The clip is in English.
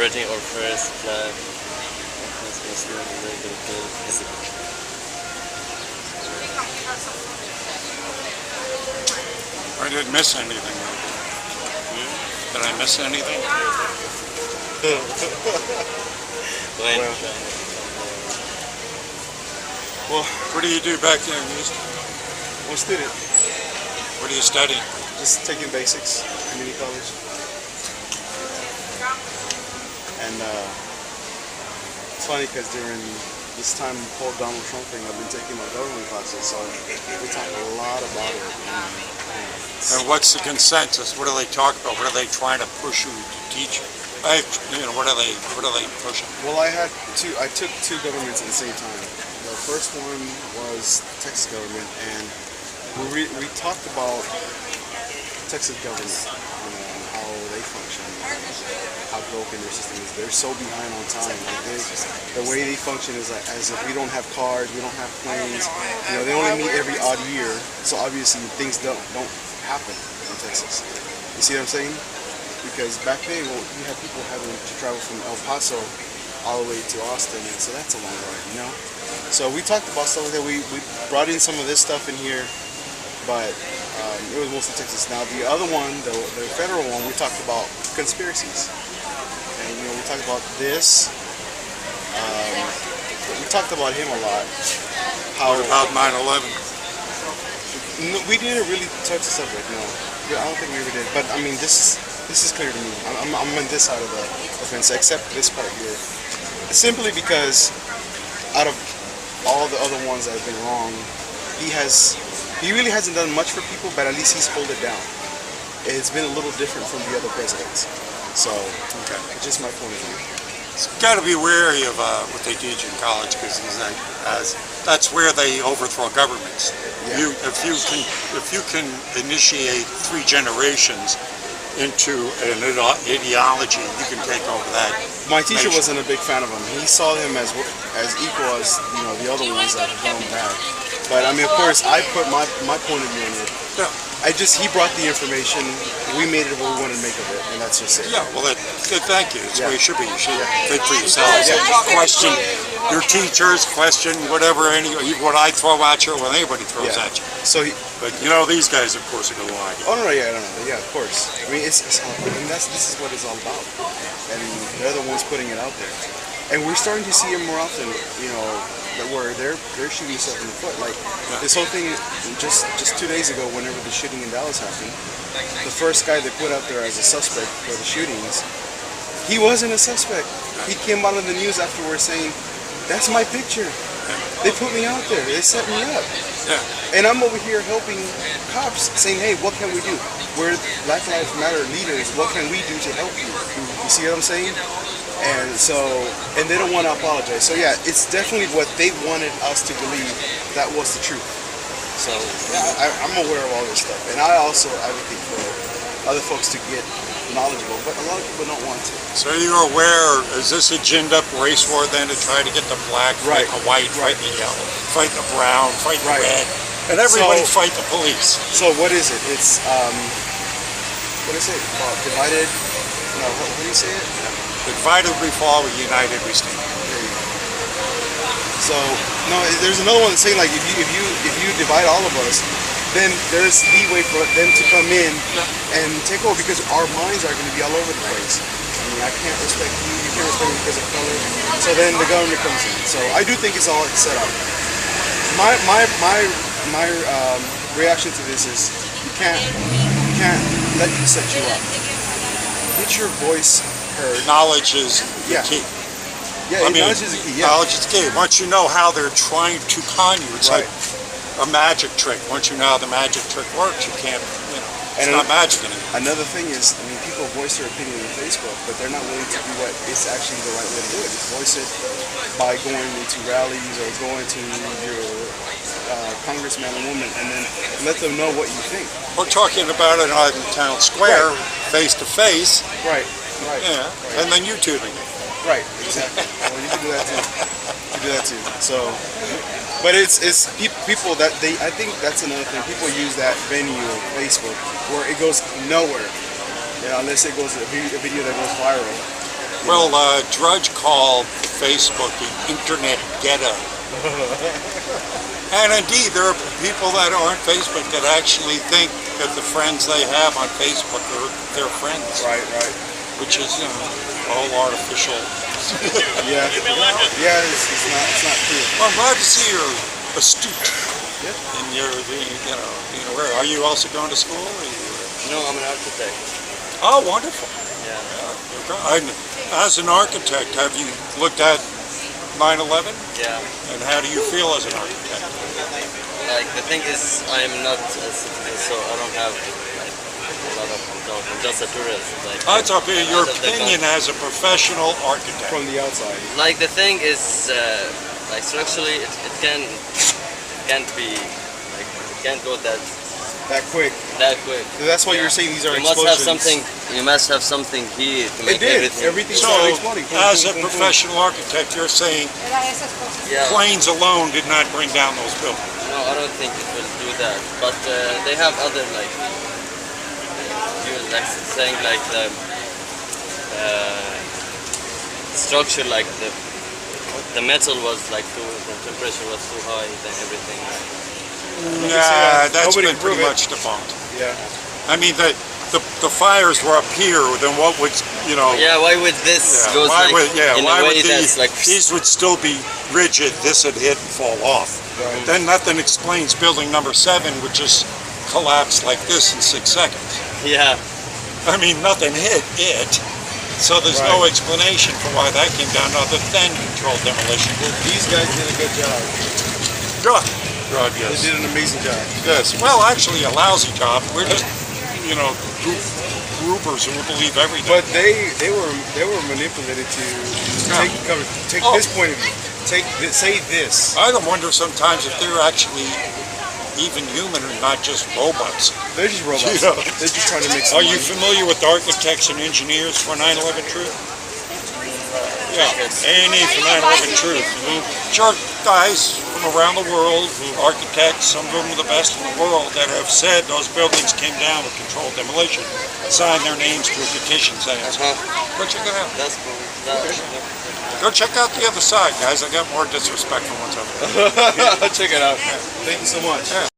celebrating our first flag. Christmas is a little bit physical. I didn't miss anything. Did I miss anything? Well, What do you do back there, East? I'm a student, What are you studying? just taking basics, community college. And it's funny because during this time, whole Donald Trump thing, I've been taking my government classes, so we talk a lot about it. And what's the consensus? What do they talk about? What are they trying to push you to teach? What are they pushing? Well, I took two governments at the same time. The first one was Texas government, and we talked about Texas government and how they function, how broken their system is. They're so behind on time. Like the way they function is like as if we don't have cars, we don't have planes. They only meet every odd year, so obviously things don't happen in Texas. You see what I'm saying? Because back then, you had people having to travel from El Paso all the way to Austin, and so that's a long ride, So we talked about stuff like that. We brought in some of this stuff in here, but it was mostly Texas. Now the other one, the federal one, we talked about conspiracies, and we talked about this. We talked about him a lot. What about 9/11? No, we didn't really touch the subject. No, I don't think we ever did. But I mean, this is clear to me. I'm on this side of the fence, except this part here. Simply because out of all the other ones that have been wrong, he really hasn't done much for people, but at least he's held it down. It's been a little different from the other presidents. So, it's just my point of view. It's got to be wary of what they teach in college because that's where they overthrow governments. Yeah. If you can initiate 3 generations into an ideology, you can take over that. My teacher nation. wasn't a big fan of him. He saw him as equal as the other ones that have gone bad. But I mean, of course, I put my point of view in it. Yeah. He brought the information. We made it what we wanted to make of it, and that's just it. Yeah. Well, thank you. That's the way it should be. You should think for yourself. Question your teachers. Question whatever what I throw at you, or what anybody throws at you. So. But these guys, of course, are going to lie. Oh no, yeah, I don't know. Yeah, of course. I mean, this is what it's all about, and they're the ones putting it out there. And we're starting to see it more often, where they're shooting stuff in the foot. Like this whole thing, just 2 days ago, whenever the shooting in Dallas happened, the first guy they put out there as a suspect for the shootings, he wasn't a suspect. He came out of the news afterwards saying, "That's my picture. They put me out there. They set me up." Yeah. And I'm over here helping cops, saying, "Hey, what can we do? We're Black Lives Matter leaders. What can we do to help you?" You see what I'm saying? And they don't want to apologize. So yeah, it's definitely what they wanted us to believe that was the truth. So yeah, I'm aware of all this stuff, and I also advocate for other folks to get knowledgeable, but a lot of people don't want to. So you're aware, is this a ginned up race war then to try to get the black, fight the white, fight the yellow, fight the brown, fight the red, and everybody fight the police? So what is it? It's, what is it? Divided, no, what do you say it? Divided we fall, united we stand. So, no, there's another one that's saying like if you divide all of us, then there's leeway for them to come in and take over because our minds are going to be all over the place. I mean, I can't respect you, you can't respect me because of color. So then the government comes in. So I do think it's all set up. My reaction to this is you can't let you set you up. Get your voice heard. Knowledge is the key. Yeah, knowledge is the key. Yeah. Knowledge is the key. Once you know how they're trying to con you, it's like a magic trick. Once you know how the magic trick works, you can't, it's not magic anymore. Another thing is, I mean, people voice their opinion on Facebook, but they're not willing to do what is actually the right way to do it. Voice it by going into rallies or going to your congressman or woman and then let them know what you think. We're talking about it on town square, face to face. Right. Yeah, and then YouTubing it. Right, exactly. Well, you can do that too. So, but it's people that I think that's another thing. People use that venue, Facebook, where it goes nowhere, unless it goes a video that goes viral. Well, Drudge called Facebook the internet ghetto. And indeed, there are people that are on Facebook that actually think that the friends they have on Facebook are their friends. Right. Which is, all artificial. Yeah. Yeah. It's not true. Well, I'm glad to see you're astute. Yeah. And you're, being aware. Are you also going to school? Or No, I'm an architect. Oh, wonderful. Yeah. As an architect, have you looked at 9/11? Yeah. And how do you feel as an architect? Like the thing is, I'm not a citizen, so I don't have like a lot of knowledge. I'm just a tourist. Like. That's up here. Your out of the opinion as a professional architect. From the outside. Like the thing is, like structurally, it can't be like it can't go that quick. quick. So that's why you're saying these are You must explosions. have something. You must have something here to It make did. everything. Everything So, started exploding. Boom, as a boom, boom, boom. professional architect, you're saying Yeah. planes alone did not bring down those buildings. No, I don't think it will do that. But they have other like you like saying like the structure, like the metal was like the temperature was too high, then everything. Nah, that's Nobody been can prove pretty it. much debunked. Yeah. I mean, the fires were up here, then what would, Yeah, why would this yeah, go why like would, yeah, in why a would way that's like these would still be rigid, this would hit and fall off. Right. Then nothing explains building number 7, which just collapsed like this in 6 seconds. yeah. I mean, nothing hit it, so there's no explanation for why that came down other than controlled demolition. These guys did a good job. Good. Good, They yes. did an amazing job. Yes. Well, actually, a lousy job. We're just, groupers who believe everything. But they were manipulated to take cover. Take Oh. this point of view. Say this. I wonder sometimes if they're actually even human and not just robots. They're just robots. Yeah. They're just trying to make some Are you money. familiar with architects and engineers for 9/11 Truth? Yeah, A&E for 9/11 Truth. Sure, guys from around the world, architects, some of them are the best in the world, that have said those buildings came down with controlled demolition, signed their names to a petition saying so. Go check it out. That's cool. Go check out the other side, guys. I got more disrespect from what's up there. Check it out. Thank you so much. Yeah.